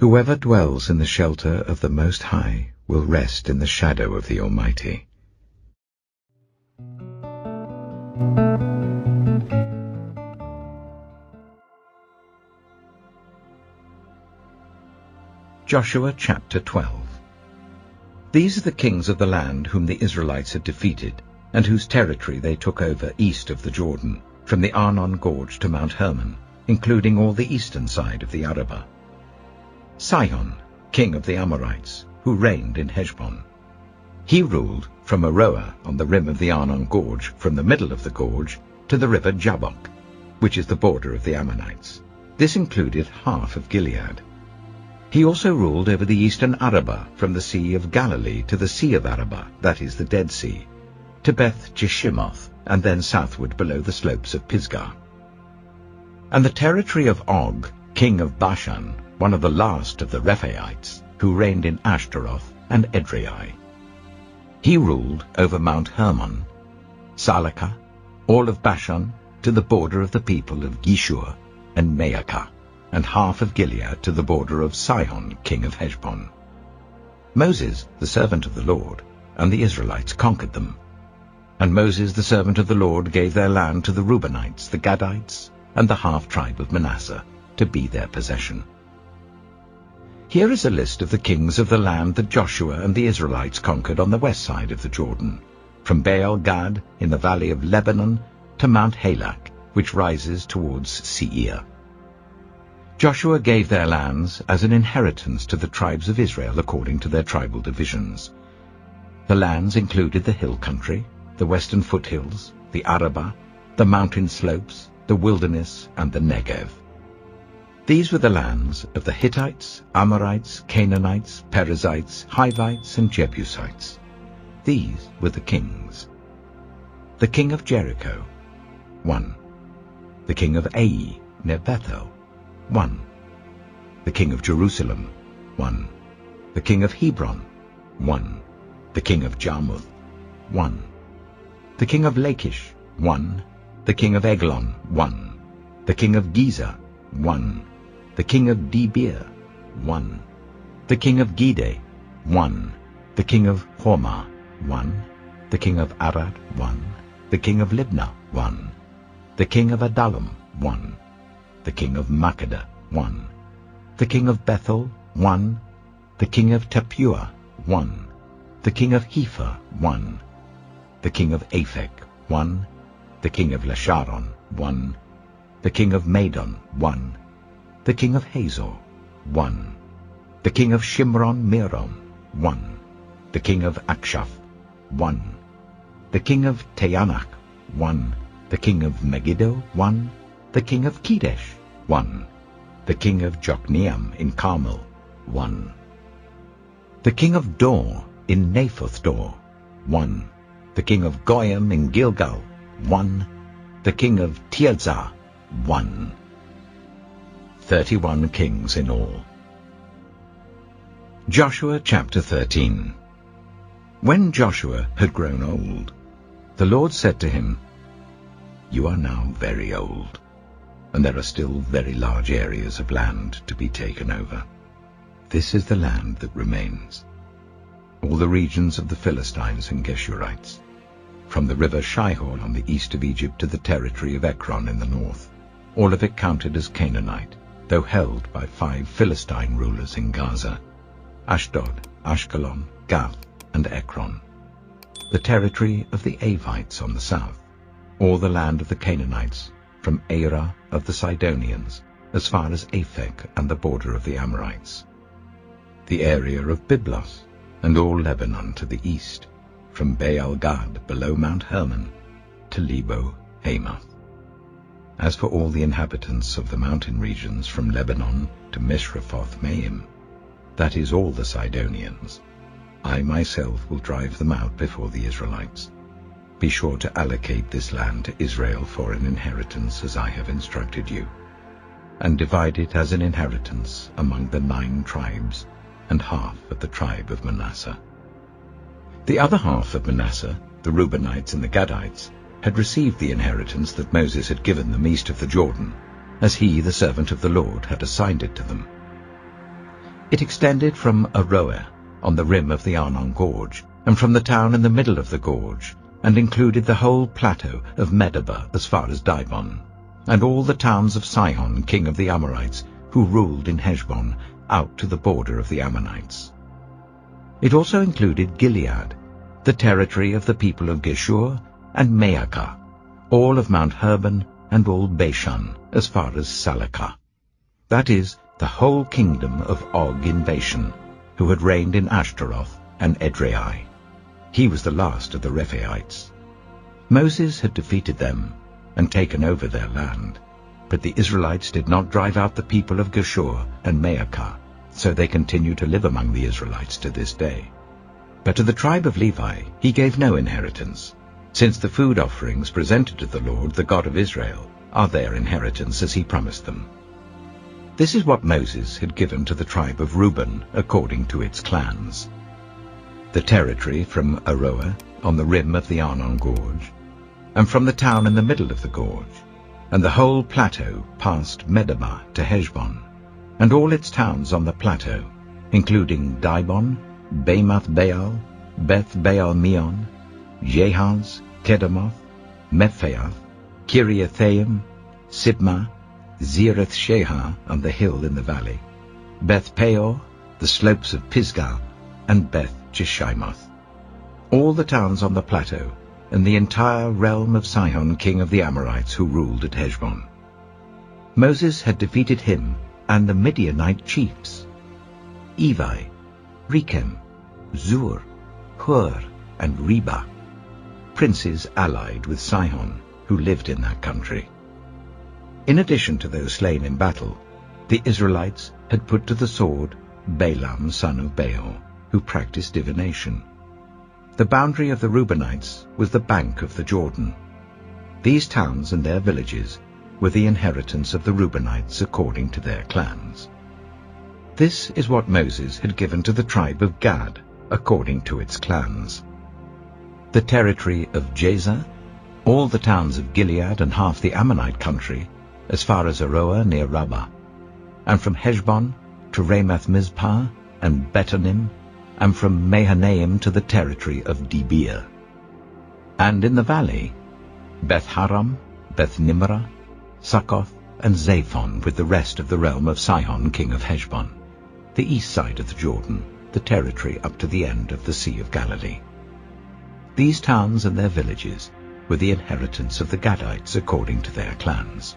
Whoever dwells in the shelter of the Most High will rest in the shadow of the Almighty. Joshua chapter 12. These are the kings of the land whom the Israelites had defeated, and whose territory they took over east of the Jordan, from the Arnon Gorge to Mount Hermon, including all the eastern side of the Arabah. Sihon, king of the Amorites, who reigned in Heshbon. He ruled from Aroer on the rim of the Arnon Gorge, from the middle of the gorge to the river Jabbok, which is the border of the Ammonites. This included half of Gilead. He also ruled over the eastern Arabah, from the Sea of Galilee to the Sea of Arabah, that is the Dead Sea, to Beth Jeshimoth, and then southward below the slopes of Pisgah. And the territory of Og, king of Bashan, one of the last of the Rephaites, who reigned in Ashtaroth and Edrei. He ruled over Mount Hermon, Salakah, all of Bashan, to the border of the people of Geshur and Maacah, and half of Gilead to the border of Sihon, king of Heshbon. Moses, the servant of the Lord, and the Israelites conquered them. And Moses, the servant of the Lord, gave their land to the Reubenites, the Gadites, and the half-tribe of Manasseh, to be their possession. Here is a list of the kings of the land that Joshua and the Israelites conquered on the west side of the Jordan, from Baal-Gad in the valley of Lebanon to Mount Halak, which rises towards Seir. Joshua gave their lands as an inheritance to the tribes of Israel according to their tribal divisions. The lands included the hill country, the western foothills, the Arabah, the mountain slopes, the wilderness, and the Negev. These were the lands of the Hittites, Amorites, Canaanites, Perizzites, Hivites, and Jebusites. These were the kings. The king of Jericho, 1. The king of Ai, near Bethel, 1. The king of Jerusalem, 1. The king of Hebron, 1. The king of Jarmuth, 1. The king of Lachish, 1. The king of Eglon, 1. The king of Gezer, 1. The king of Debir, 1. The king of Gede, 1. The king of Hormah, 1. The king of Arad, 1. The king of Libnah, 1. The king of Adullam, 1. The king of Makkedah, 1. The king of Bethel, 1. The king of Tappuah, 1. The king of Hepher, 1. The king of Aphek, 1. The king of Lasharon, 1. The king of Madon, 1. The king of Hazor, 1. The king of Shimron-Meron, 1. The king of Akshaph, 1. The king of Teanach, 1. The king of Megiddo, 1. The king of Kedesh, 1. The king of Jokneam in Carmel, 1. The king of Dor in Naphoth Dor, 1. The king of Goyim in Gilgal, 1. The king of Tirzah, 1. 31 kings in all. Joshua chapter 13. When Joshua had grown old, the Lord said to him, "You are now very old, and there are still very large areas of land to be taken over. This is the land that remains: all the regions of the Philistines and Geshurites, from the river Shihor on the east of Egypt to the territory of Ekron in the north, all of it counted as Canaanite, though held by 5 Philistine rulers in Gaza: Ashdod, Ashkelon, Gath, and Ekron. The territory of the Avites on the south, all the land of the Canaanites, from Arah of the Sidonians, as far as Aphek and the border of the Amorites. The area of Byblos, and all Lebanon to the east, from Baal-Gad below Mount Hermon to Lebo Hamath. As for all the inhabitants of the mountain regions from Lebanon to Mishrephoth-Maim, that is all the Sidonians, I myself will drive them out before the Israelites. Be sure to allocate this land to Israel for an inheritance as I have instructed you, and divide it as an inheritance among the 9 tribes, and half of the tribe of Manasseh." The other half of Manasseh, the Reubenites and the Gadites, had received the inheritance that Moses had given them east of the Jordan, as he, the servant of the Lord, had assigned it to them. It extended from Aroer, on the rim of the Arnon Gorge, and from the town in the middle of the gorge, and included the whole plateau of Medeba as far as Dibon, and all the towns of Sihon, king of the Amorites, who ruled in Heshbon, out to the border of the Ammonites. It also included Gilead, the territory of the people of Geshur, and Maacah, all of Mount Hermon, and all Bashan, as far as Salakah. That is, the whole kingdom of Og in Bashan, who had reigned in Ashtaroth and Edrei. He was the last of the Rephaites. Moses had defeated them and taken over their land, but the Israelites did not drive out the people of Geshur and Maacah, so they continue to live among the Israelites to this day. But to the tribe of Levi he gave no inheritance, since the food offerings presented to the Lord, the God of Israel, are their inheritance as he promised them. This is what Moses had given to the tribe of Reuben according to its clans. The territory from Aroer, on the rim of the Arnon Gorge, and from the town in the middle of the gorge, and the whole plateau past Medeba to Heshbon, and all its towns on the plateau, including Dibon, Bamath Baal, Beth Baal Meon, Jahaz, Kedemoth, Mephaath, Kiriathaim, Sibmah, Zereth Shehar on the hill in the valley, Beth Peor, the slopes of Pisgah, and Beth Jeshimoth, all the towns on the plateau, and the entire realm of Sihon, king of the Amorites, who ruled at Heshbon. Moses had defeated him and the Midianite chiefs, Evi, Rechem, Zur, Hur, and Reba, princes allied with Sihon, who lived in that country. In addition to those slain in battle, the Israelites had put to the sword Balaam son of Beor, who practiced divination. The boundary of the Reubenites was the bank of the Jordan. These towns and their villages were the inheritance of the Reubenites according to their clans. This is what Moses had given to the tribe of Gad according to its clans. The territory of Jazer, all the towns of Gilead and half the Ammonite country, as far as Aroer near Rabbah, and from Heshbon to Ramath Mizpah and Betonim, and from Mahanaim to the territory of Debir. And in the valley, Beth-Haram, Beth-Nimrah, Succoth, and Zaphon, with the rest of the realm of Sihon, king of Heshbon, the east side of the Jordan, the territory up to the end of the Sea of Galilee. These towns and their villages were the inheritance of the Gadites according to their clans.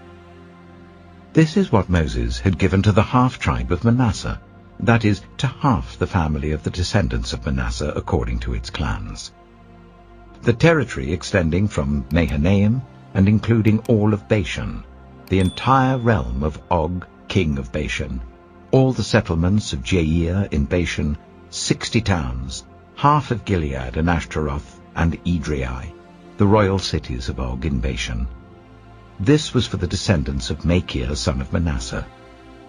This is what Moses had given to the half-tribe of Manasseh, that is, to half the family of the descendants of Manasseh according to its clans. The territory extending from Mahanaim and including all of Bashan, the entire realm of Og, king of Bashan, all the settlements of Jair in Bashan, 60 towns, half of Gilead and Ashtaroth and Edrei, the royal cities of Og in Bashan. This was for the descendants of Machir, son of Manasseh,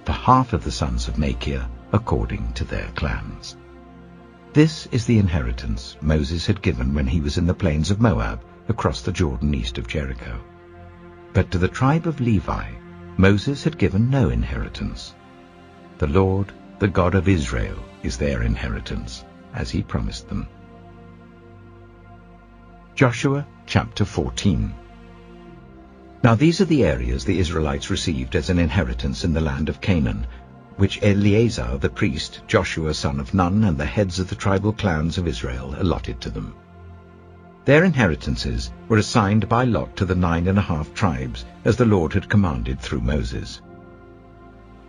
the half of the sons of Machir, according to their clans. This is the inheritance Moses had given when he was in the plains of Moab, across the Jordan east of Jericho. But to the tribe of Levi, Moses had given no inheritance. The Lord, the God of Israel, is their inheritance, as he promised them. Joshua chapter 14. Now these are the areas the Israelites received as an inheritance in the land of Canaan, which Eleazar the priest, Joshua son of Nun, and the heads of the tribal clans of Israel allotted to them. Their inheritances were assigned by lot to the 9½ tribes, as the Lord had commanded through Moses.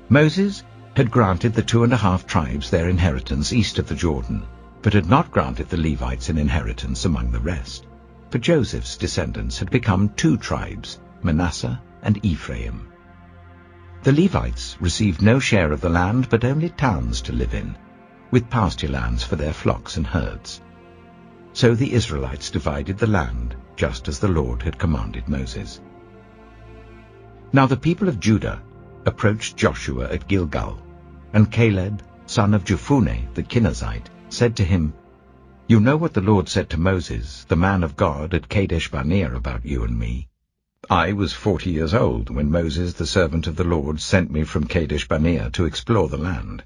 Moses had granted the 2½ tribes their inheritance east of the Jordan, but had not granted the Levites an inheritance among the rest. For Joseph's descendants had become 2 tribes, Manasseh and Ephraim. The Levites received no share of the land, but only towns to live in, with pasture lands for their flocks and herds. So the Israelites divided the land, just as the Lord had commanded Moses. Now the people of Judah approached Joshua at Gilgal, and Caleb, son of Jephunneh the Kenizzite, said to him, "You know what the Lord said to Moses, the man of God, at Kadesh Barnea about you and me. I was 40 years old when Moses, the servant of the Lord, sent me from Kadesh Barnea to explore the land.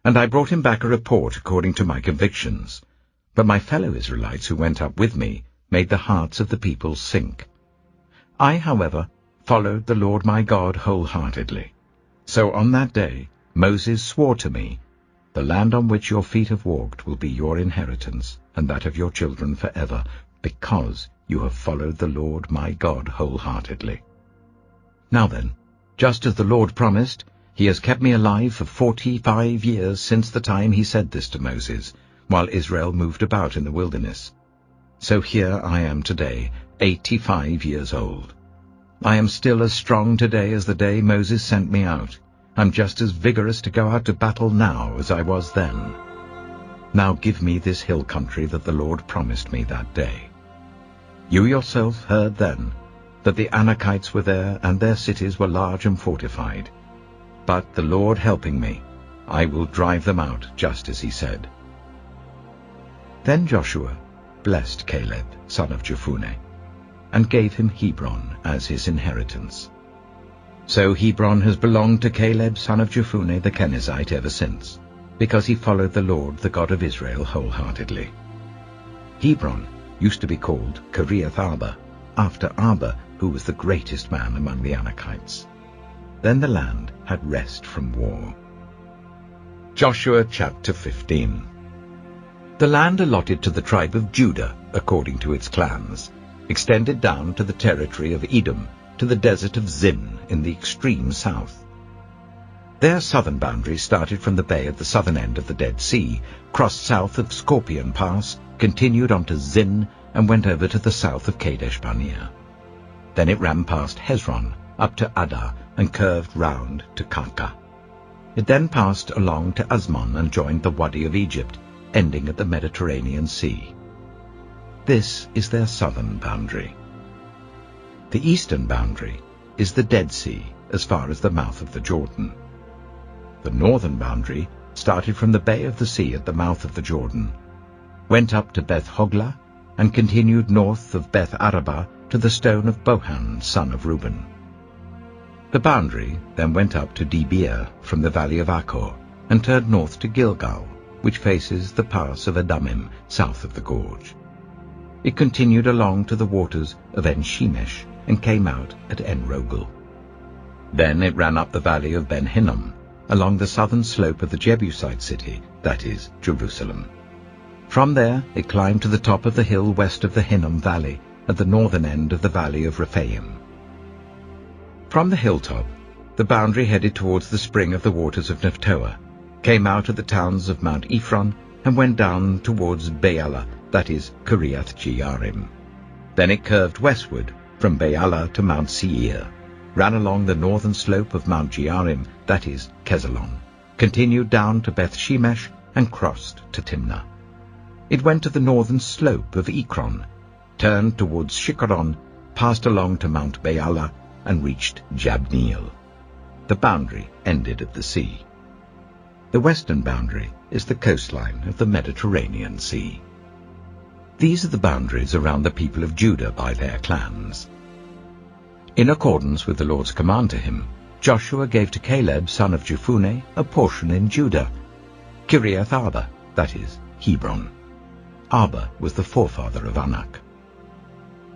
and I brought him back a report according to my convictions. But my fellow Israelites who went up with me made the hearts of the people sink. I, however, followed the Lord my God wholeheartedly. So on that day Moses swore to me, "The land on which your feet have walked will be your inheritance, and that of your children forever, because you have followed the Lord my God wholeheartedly." Now then, just as the Lord promised, he has kept me alive for 45 years since the time he said this to Moses, while Israel moved about in the wilderness. So here I am today, 85 years old. I am still as strong today as the day Moses sent me out. I'm just as vigorous to go out to battle now as I was then. Now give me this hill country that the Lord promised me that day. You yourself heard then that the Anakites were there, and their cities were large and fortified. But the Lord helping me, I will drive them out, just as he said. Then Joshua blessed Caleb, son of Jephunneh, and gave him Hebron as his inheritance. So Hebron has belonged to Caleb, son of Jephunneh the Kenizzite, ever since, because he followed the Lord, the God of Israel, wholeheartedly. Hebron used to be called Kiriath-arba, after Arba, who was the greatest man among the Anakites. Then the land had rest from war. Joshua chapter 15. The land allotted to the tribe of Judah, according to its clans, extended down to the territory of Edom, to the desert of Zin in the extreme south. Their southern boundary started from the bay at the southern end of the Dead Sea, crossed south of Scorpion Pass, continued on to Zin, and went over to the south of Kadesh Barnea. Then it ran past Hezron, up to Adar, and curved round to Karka. It then passed along to Azmon and joined the Wadi of Egypt, ending at the Mediterranean Sea. This is their southern boundary. The eastern boundary is the Dead Sea, as far as the mouth of the Jordan. The northern boundary started from the bay of the sea at the mouth of the Jordan, went up to Beth Hoglah, and continued north of Beth Arabah to the stone of Bohan, son of Reuben. The boundary then went up to Debir from the valley of Achor, and turned north to Gilgal, which faces the pass of Adumim, south of the gorge. It continued along to the waters of En-Shemesh, and came out at En-Rogel. Then it ran up the valley of Ben-Hinnom, along the southern slope of the Jebusite city, that is, Jerusalem. From there it climbed to the top of the hill west of the Hinnom valley, at the northern end of the valley of Rephaim. From the hilltop, the boundary headed towards the spring of the waters of Nephtoah, came out of the towns of Mount Ephron, and went down towards Baalah, that is, Kiriath-Jearim. Then it curved westward from Baalah to Mount Seir, ran along the northern slope of Mount Jearim, that is, Kesalon, continued down to Beth Shemesh, and crossed to Timnah. It went to the northern slope of Ekron, turned towards Shikkeron, passed along to Mount Baalah, and reached Jabneel. The boundary ended at the sea. The western boundary is the coastline of the Mediterranean Sea. These are the boundaries around the people of Judah by their clans. In accordance with the Lord's command to him, Joshua gave to Caleb, son of Jephunneh, a portion in Judah, Kiriath-arba, that is, Hebron. Arba was the forefather of Anak.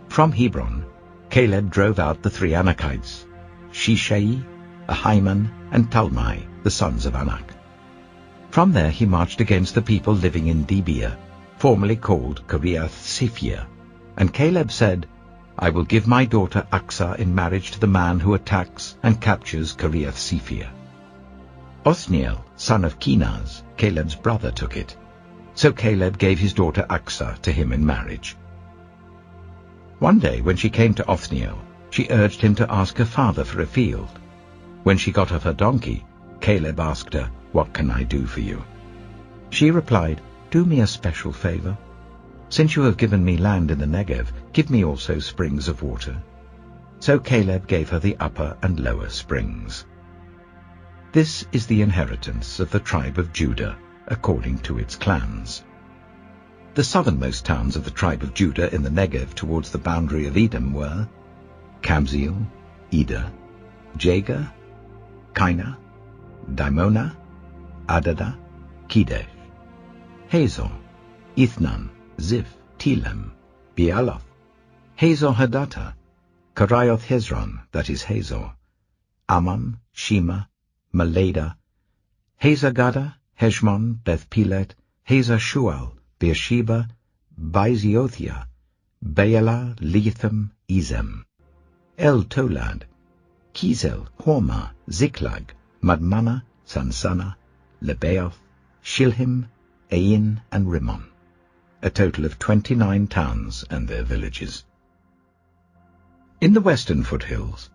From Hebron, Caleb drove out the 3 Anakites, Shishai, Ahiman, and Talmai, the sons of Anak. From there he marched against the people living in Debir, formerly called Kiriath-Sephir, and Caleb said, "I will give my daughter Aksah in marriage to the man who attacks and captures Kiriath-Sephir." Othniel, son of Kenaz, Caleb's brother, took it. So Caleb gave his daughter Aksah to him in marriage. One day when she came to Othniel, she urged him to ask her father for a field. When she got off her donkey, Caleb asked her, "What can I do for you?" She replied, "Do me a special favor. Since you have given me land in the Negev, give me also springs of water." So Caleb gave her the upper and lower springs. This is the inheritance of the tribe of Judah, according to its clans. The southernmost towns of the tribe of Judah in the Negev towards the boundary of Edom were Kabzeel, Eder, Jagar, Kainah, Dimonah, Adada, Kedesh, Hazor, Ithnan, Ziph, Telem, Bealoth, Hazor Hadattah, Kerioth Hezron, that is Hazor, Ammon, Shema, Malada, Hazar-Gada, Heshmon, Beth-Pelet, Hazar-Shual, Beersheba, Baiziothia, Baalah, Letham, Ezem, El-Tolad, Kizel, Hormah, Ziklag, Madmannah, Sansannah, Lebaoth, Shilhim, Ain, and Rimmon, a total of 29 towns and their villages. In the western foothills,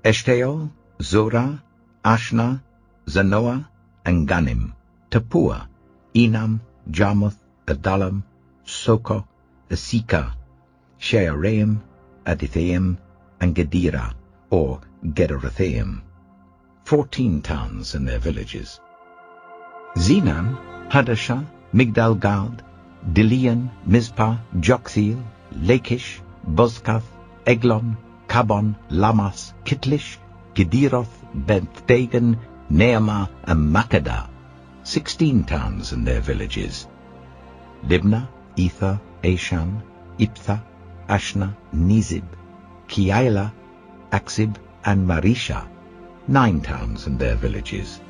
Eshtaol, Zorah, Ashna, Zanoah, and Ganim, Tappuah, Enam, Jarmuth, Adullam, Sokoh, Asika, Shearaim, Adithaim, and Gedera, or Gederothaim, 14 towns and their villages. Zenan, Hadashah, Migdal-Gad, Dilian, Mizpah, Joktheel, Lachish, Bozkath, Eglon, Kabon, Lamas, Kitlish, Gederoth, Beth-Dagon, Naamah, and Makkedah, 16 towns and their villages. Libnah, Ether, Ashan, Iptha, Ashna, Nizib, Keilah, Aksib, and Marisha, 9 towns and their villages.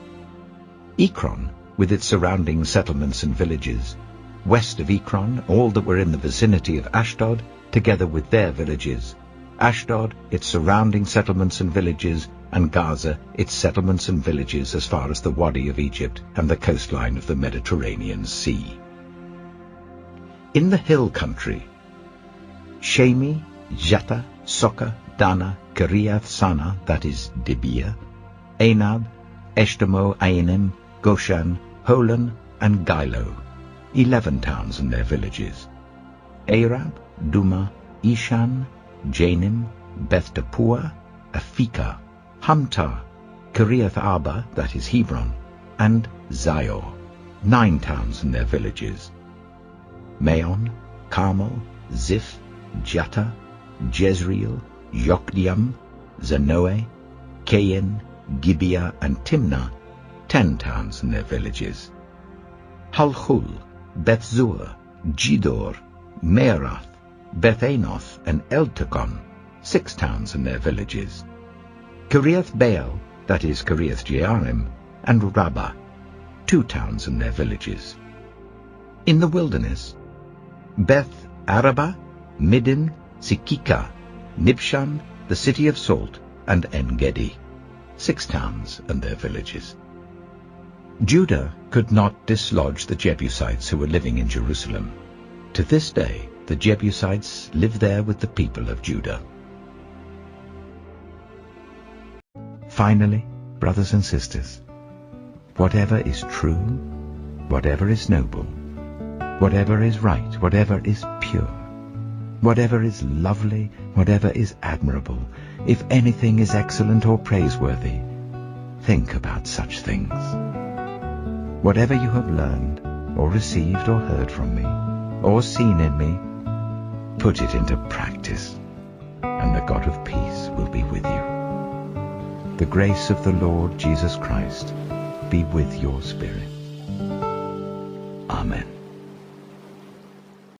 Ekron, with its surrounding settlements and villages. West of Ekron, all that were in the vicinity of Ashdod, together with their villages. Ashdod, its surrounding settlements and villages, and Gaza, its settlements and villages as far as the Wadi of Egypt and the coastline of the Mediterranean Sea. In the hill country, Shemi, Jatta, Soka, Dana, Kiriath Sana, that is Dibir, Anab, Eshtemo, Ainim, Goshan, Holon, and Gilo, 11 towns and their villages. Arab, Duma, Ishan, Janim, Beth Tappuah, Aphekah, Hamtar, Kiriath Arba, that is Hebron, and Zior, 9 towns and their villages. Maon, Carmel, Ziph, Jatta, Jezreel, Yokdeam, Zanoah, Kain, Gibeah, and Timnah, 10 towns and their villages. Halchul, Beth-zur, Gidor, Meerath, Beth-Anoth, and Eltekon, 6 towns and their villages. Kiriath Baal, that is Kiriath Jearim, and Rabbah, 2 towns and their villages. In the wilderness, Beth Arabah, Middin, Sikika, Nibshan, the city of salt, and En-Gedi, 6 towns and their villages. Judah could not dislodge the Jebusites who were living in Jerusalem. To this day, the Jebusites live there with the people of Judah. Finally, brothers and sisters, whatever is true, whatever is noble, whatever is right, whatever is pure, whatever is lovely, whatever is admirable, if anything is excellent or praiseworthy, think about such things. Whatever you have learned, or received, or heard from me, or seen in me, put it into practice, and the God of peace will be with you. The grace of the Lord Jesus Christ be with your spirit. Amen.